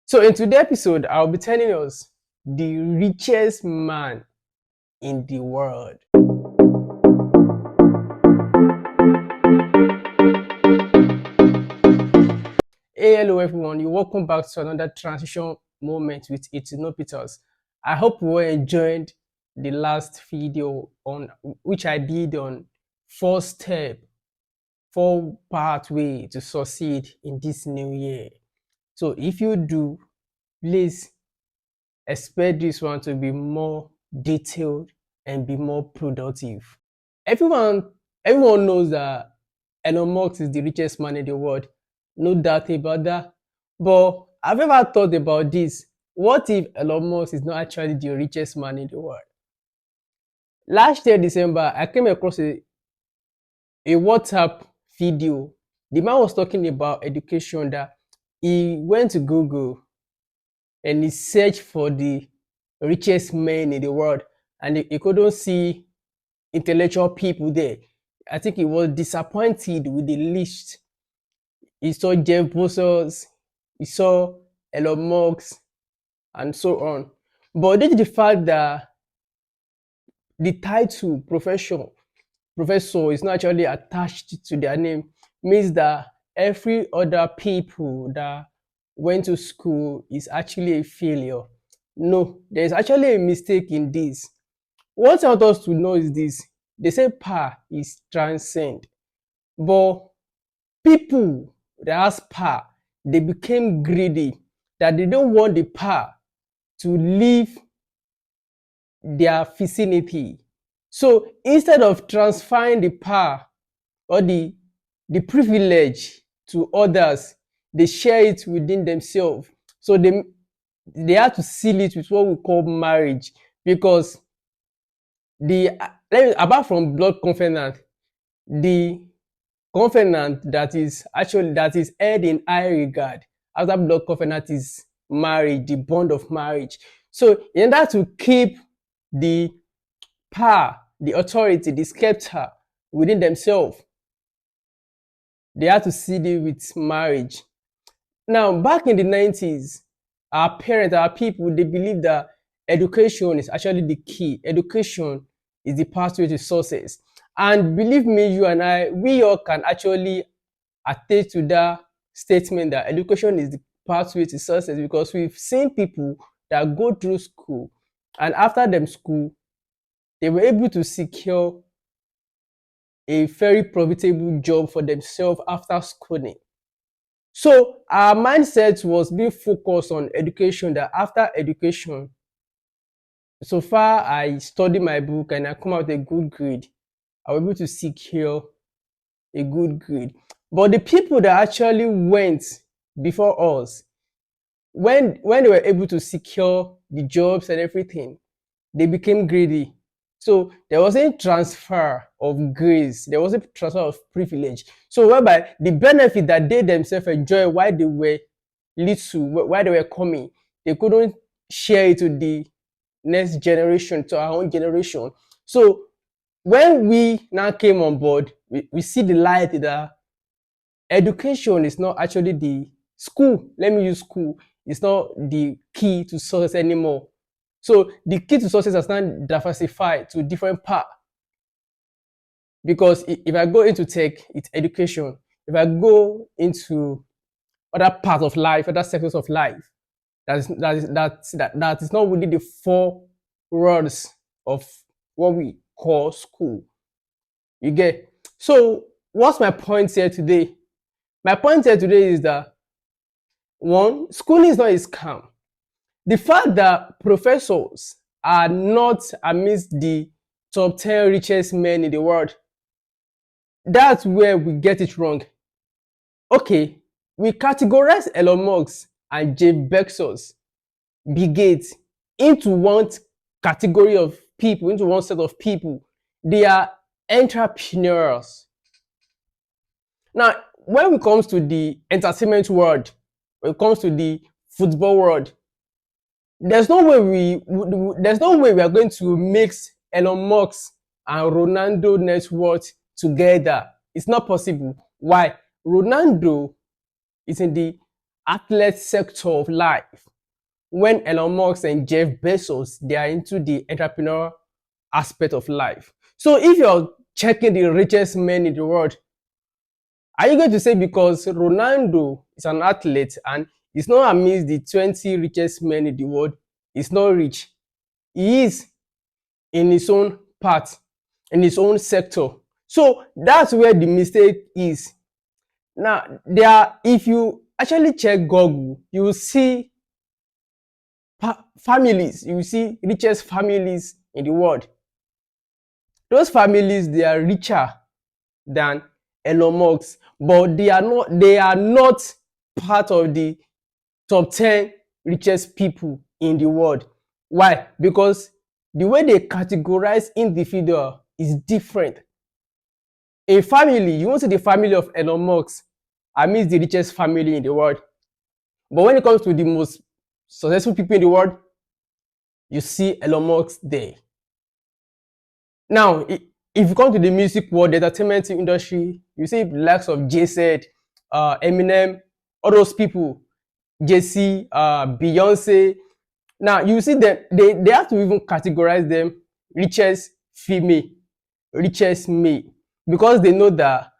So in today's episode, I'll be telling us the richest man in the world. Hey, hello everyone. You're welcome back to another transition moment with Peters. I hope you all enjoyed the last video on which I did on four step, four pathway to succeed in this new year. So if you do, please expect this one to be more detailed and be more productive. Everyone, everyone knows that Elon Musk is the richest man in the world. No doubt about that. But I've ever thought about this. What if Elon Musk is not actually the richest man in the world? Last year, December, I came across a WhatsApp video. The man was talking about education that he went to Google and he searched for the richest men in the world and he couldn't see intellectual people there. I think he was disappointed with the list. He saw Jeff Bezos, he saw Elon Musk, and so on. But due to the fact that the title professor is not actually attached to their name, means that every other people that went to school is actually a failure. No, there's actually a mistake in this. What I want us to know is this. They say power is transcend, but people that has power, they became greedy, that they don't want the power to leave their vicinity. So instead of transferring the power or the privilege to others, they share it within themselves. So they have to seal it with what we call marriage, because apart from blood covenant, the covenant that is held in high regard after blood covenant is marriage, the bond of marriage. So in order to keep the power, the authority, the scepter within themselves, they have to seal it with marriage. Now, back in the 90s, our parents, our people, they believe that education is actually the key. Education is the pathway to success. And believe me, you and I, we all can actually attest to that statement that education is the pathway to success, because we've seen people that go through school and after them school, they were able to secure a very profitable job for themselves after schooling. So our mindset was being focused on education, that after education, so far I study my book and I come out with a good grade, I was able to secure a good grade. But the people that actually went before us, when they were able to secure the jobs and everything, they became greedy. So there wasn't transfer of grace, there wasn't transfer of privilege. So whereby the benefit that they themselves enjoy while they were little, while they were coming, they couldn't share it to the next generation, to our own generation. So when we now came on board, we see the light that education is not actually the school. Let me use school. It's not the key to success anymore. So the key to success has now diversified to different parts. Because if I go into tech, it's education. If I go into other parts of life, other sectors of life, that is not within the four words of what we call school. You get? So what's my point here today? My point here today is that one, schooling is not a scam. The fact that professors are not amidst the top 10 richest men in the world, that's where we get it wrong. Okay, we categorize Elon Musk and Jeff Bezos, Bill Gates, into one category of people, into one set of people. They are entrepreneurs. Now, when it comes to the entertainment world, when it comes to the football world, there's no way we are going to mix Elon Musk and Ronaldo net worth together. It's not possible. Why? Ronaldo is in the athlete sector of life. When Elon Musk and Jeff Bezos, they are into the entrepreneur aspect of life. So if you're checking the richest men in the world, are you going to say because Ronaldo is an athlete and is not amidst the 20 richest men in the world, is not rich? He is in his own part, in his own sector. So that's where the mistake is. Now, if you actually check Google, you will see families, you will see richest families in the world. Those families, they are richer than Elon Musk, but they are not part of the top 10 richest people in the world. Why? Because the way they categorize individual is different. A family, you won't see the family of Elon Musk amidst the richest family in the world. But when it comes to the most successful people in the world, you see Elon Musk there. Now, if you come to the music world, the entertainment industry, you see the likes of Jay-Z, Eminem, all those people, Jay-Z, Beyonce. Now, you see that they have to even categorize them richest female, richest male, because they know that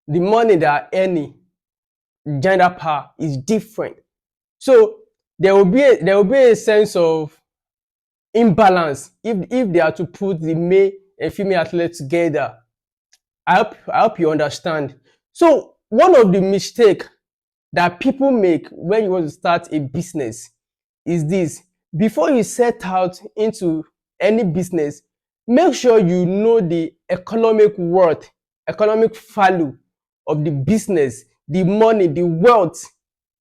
the money they are earning, gender power is different. So there will be a sense of imbalance if they are to put the male and female athletes together. I hope you understand. So one of the mistake that people make when you want to start a business is this: before you set out into any business, make sure you know the economic worth, economic value of the business, the money, the wealth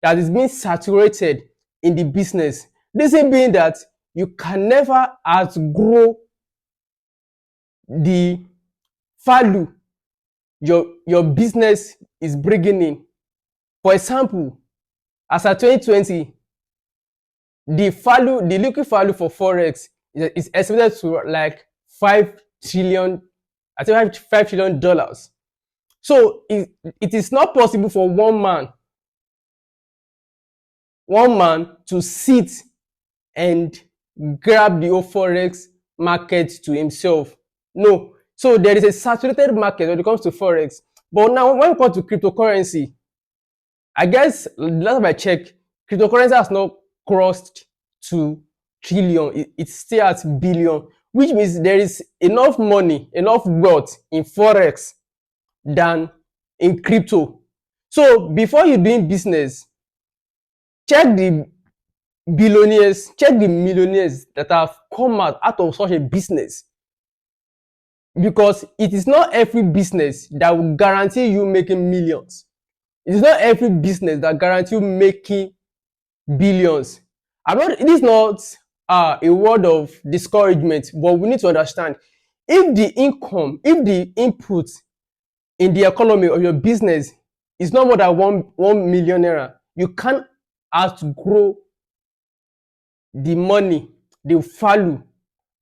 that is being saturated in the business. Reason being that you can never outgrow the value your business is bringing in. For example, as at 2020, the liquid value for forex is estimated to like 5 trillion, I think $5 trillion. So it is not possible for one man to sit and grab the whole forex market to himself. No. So there is a saturated market when it comes to forex. But now when it comes to cryptocurrency, I guess last time I checked, cryptocurrency has not crossed to trillion. It's still at billion, which means there is enough money, enough wealth in forex than in crypto. So before you doing business, check the billionaires, check the millionaires that have come out of such a business, because it is not every business that will guarantee you making millions. It is not every business that guarantee you making billions. It is not a word of discouragement, but we need to understand, if the income, if the input in the economy of your business is not more than 1 million naira, you can't outgrow the money, the value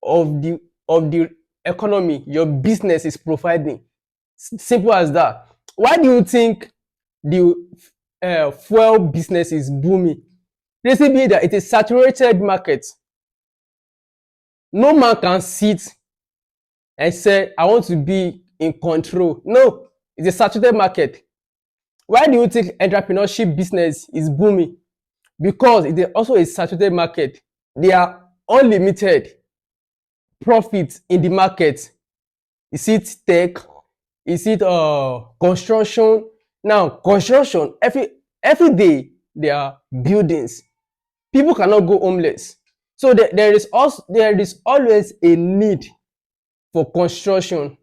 of the economy your business is providing. Simple as that. Why do you think the fuel business is booming? Reason being that it is saturated market. No man can sit and say, I want to be in control. No, it's a saturated market. Why do you think entrepreneurship business is booming? Because it is also a saturated market. There are unlimited profits in the market. Is it tech? Is it construction? Now, construction, every day there are buildings. People cannot go homeless. So there is always a need for construction.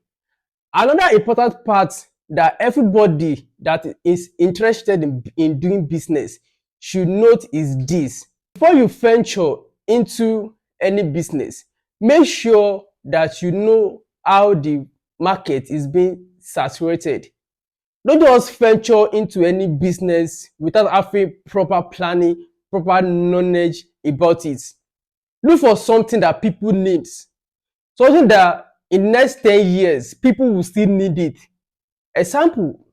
Another important part that everybody that is interested in doing business should note is this: before you venture into any business, make sure that you know how the market is being saturated. Don't just venture into any business without having proper planning, proper knowledge about it. Look for something that people need, something that in the next 10 years people will still need it. Example: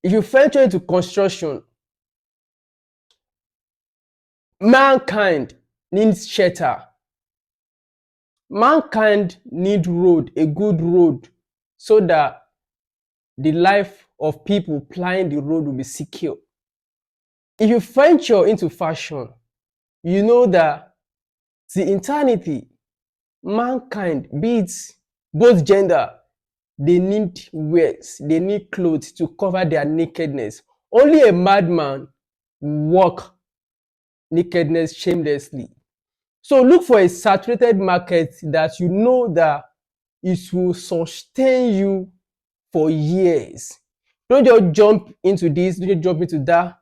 if you venture into construction, Mankind needs shelter. Mankind need road, a good road, so that the life of people plying the road will be secure. If you venture into fashion, you know that the eternity, mankind, be it both gender, they need wears, they need clothes to cover their nakedness. Only a madman walk nakedness shamelessly. So look for a saturated market that you know that it will sustain you for years. Don't just jump into this, don't just jump into that.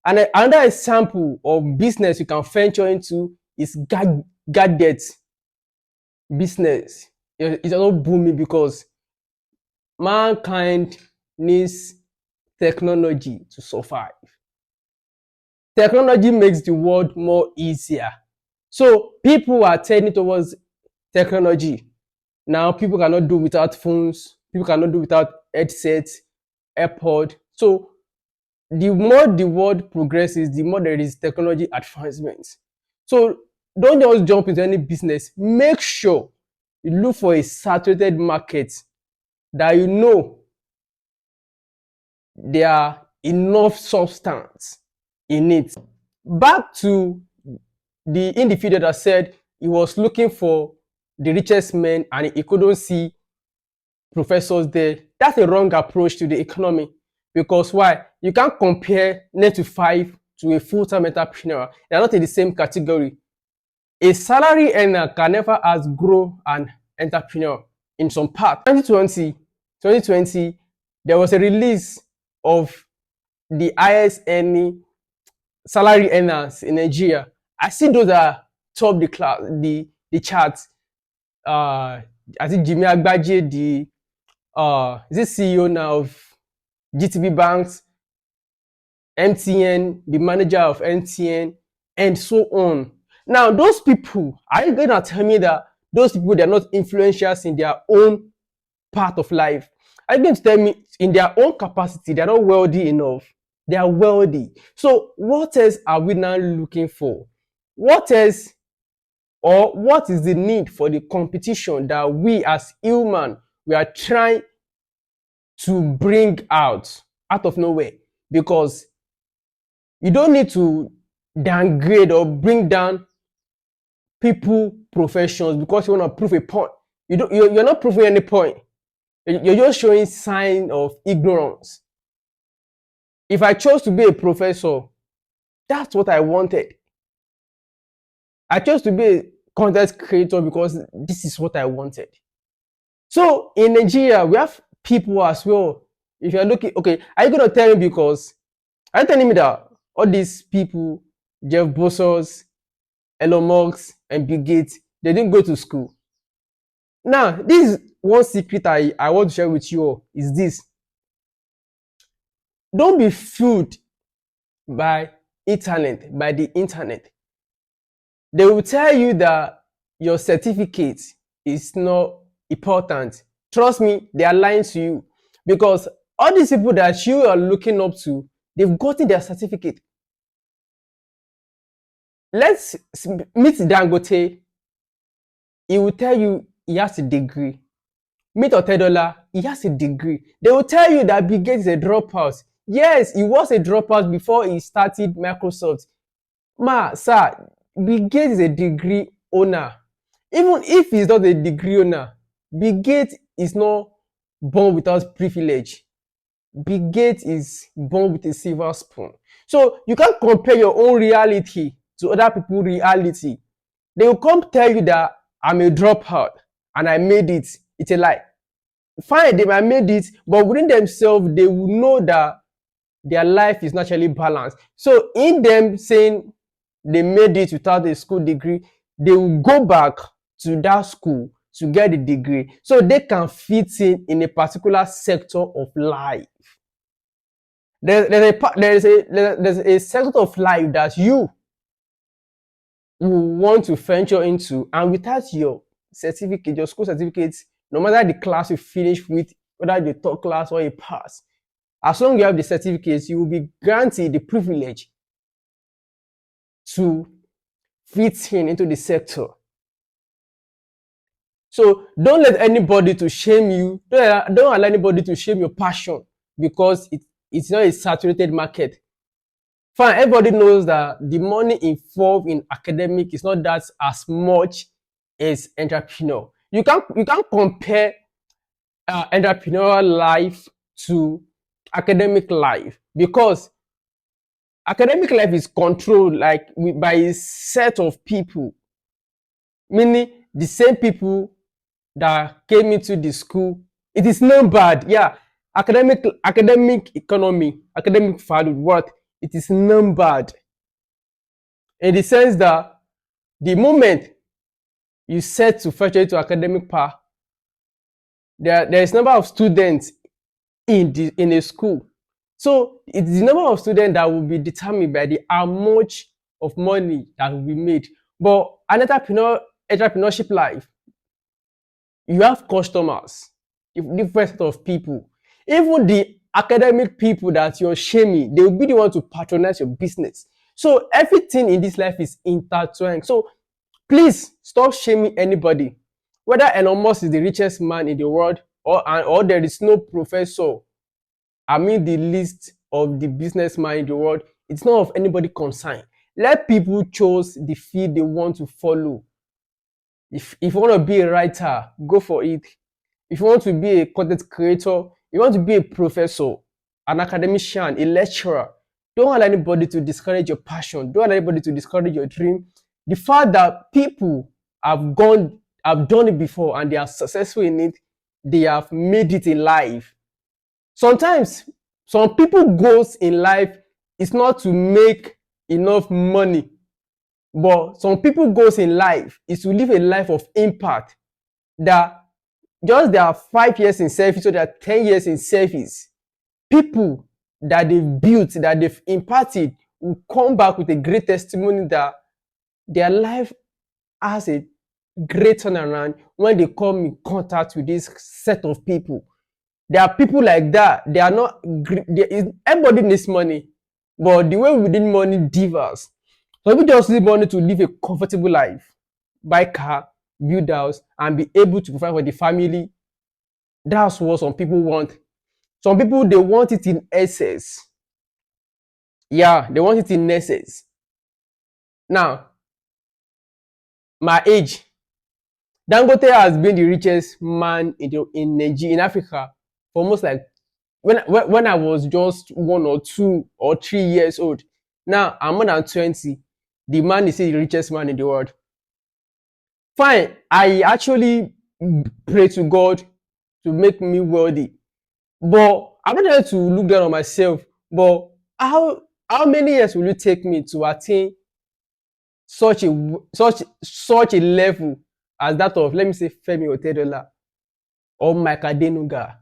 And another example of business you can venture into is gadget business. It's also booming because mankind needs technology to survive. Technology makes the world more easier. So people are turning towards technology. Now people cannot do without phones, people cannot do without headsets, AirPod. So the more the world progresses, the more there is technology advancements. So don't just jump into any business. Make sure you look for a saturated market that you know there are enough substance in it. Back to the individual that said he was looking for the richest men and he couldn't see professors there. That's a wrong approach to the economy. Because why? You can't compare 9 to 5 to a full-time entrepreneur. They're not in the same category. A salary earner can never outgrow an entrepreneur in some part. 2020, there was a release of the highest earning salary earners in Nigeria. I see those that top the charts. I think Jimmy Agbaje, the is it CEO now of GTB Banks, MTN, the manager of MTN, and so on. Now, those people, are you going to tell me that those people, they're not influentials in their own part of life? Are you going to tell me in their own capacity, they're not wealthy enough? They are wealthy. So what else are we now looking for? What else, or what is the need for the competition that we as human, we are trying to bring out of nowhere? Because you don't need to downgrade or bring down people professions because you want to prove a point. You're not proving any point. You're just showing sign of ignorance. If I chose to be a professor, that's what I wanted. I chose to be a content creator because this is what I wanted. So in Nigeria, we have people as well. If you're looking, okay, are you going to tell me because, are you telling me that all these people, Jeff Bezos, Elon Musk, and Bill Gates, they didn't go to school? Now, this is one secret I want to share with you all, is this. Don't be fooled by the internet. They will tell you that your certificate is not important. Trust me, they are lying to you. Because all these people that you are looking up to, they've gotten their certificate. Let's meet Dangote. He will tell you he has a degree. Meet Otedola, he has a degree. They will tell you that Bill Gates is a dropout. Yes, he was a dropout before he started Microsoft. Sir, Bill Gates is a degree owner. Even if he's not a degree owner, Bill Gates is not born without privilege. Bill Gates is born with a silver spoon. So you can't compare your own reality to other people's reality. They will come tell you that I'm a dropout and I made it. It's a lie. Fine, they might made it, but within themselves, they will know that their life is naturally balanced. So in them saying they made it without a school degree, they will go back to that school to get the degree so they can fit in a particular sector of life. There's a sector of life that you will want to venture into, and without your certificate, your school certificate, no matter the class you finish with, whether the top class or a pass, as long as you have the certificates, you will be granted the privilege to fit in into the sector. So don't let anybody to shame you. Don't allow anybody to shame your passion because it's not a saturated market. Fine, everybody knows that the money involved in academic is not that as much as entrepreneur. You can't compare entrepreneurial life to academic life because academic life is controlled like by a set of people, meaning the same people that came into the school. It is numbered, yeah. Academic economy, academic value, what it is numbered in the sense that the moment you set to venture into academic path, there is number of students in a school. So it's the number of students that will be determined by the how much of money that will be made. But an entrepreneurship life, you have customers, different set of people. Even the academic people that you're shaming, they will be the one to patronize your business. So everything in this life is intertwined. So please stop shaming anybody. Whether Elon Musk is the richest man in the world or there is no professor amid the list of the businessman in the world, it's not of anybody concern. Let people choose the field they want to follow. If you want to be a writer, go for it. If you want to be a content creator, you want to be a professor, an academician, a lecturer, don't allow anybody to discourage your passion. Don't allow anybody to discourage your dream. The fact that people have done it before and they are successful in it, they have made it in life. Sometimes some people goals in life is not to make enough money, but some people goals in life is to live a life of impact, that just there are 5 years in service, so there are 10 years in service. People that they've built, that they've impacted, will come back with a great testimony that their life has a great turnaround when they come in contact with this set of people. There are people like that. They are not. Everybody needs money, but the way we need money differs. So we just need money to live a comfortable life, buy car, build house, and be able to provide for the family. That's what some people want. Some people they want it in excess. Yeah, they want it in excess. Now, my age, Dangote has been the richest man in Nigeria, in Africa, for almost like when I was just 1 or 2 or 3 years old. Now I'm more than 20. The man is still the richest man in the world. Fine, I actually pray to God to make me wealthy, but I'm not trying to look down on myself. But how many years will it take me to attain such a level as that of, let me say, Femi Otedola or Mike Adenuga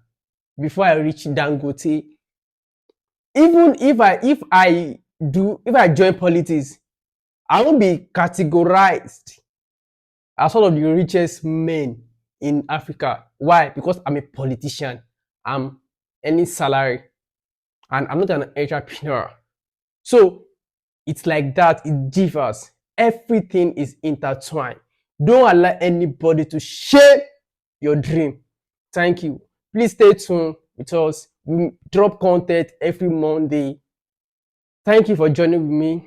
before I reach Dangote? Even if I join politics, I won't be categorized as one of the richest men in Africa. Why? Because I'm a politician. I'm earning salary and I'm not an entrepreneur. So it's like that, it differs. Everything is intertwined. Don't allow anybody to share your dream. Thank you. Please stay tuned with us. We drop content every Monday. Thank you for joining with me.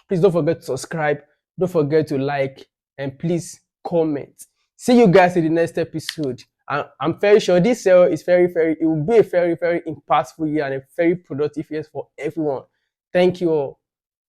Please don't forget to subscribe. Don't forget to like and please comment. See you guys in the next episode. I'm very sure this year is it will be a very, very impactful year and a very productive year for everyone. Thank you all.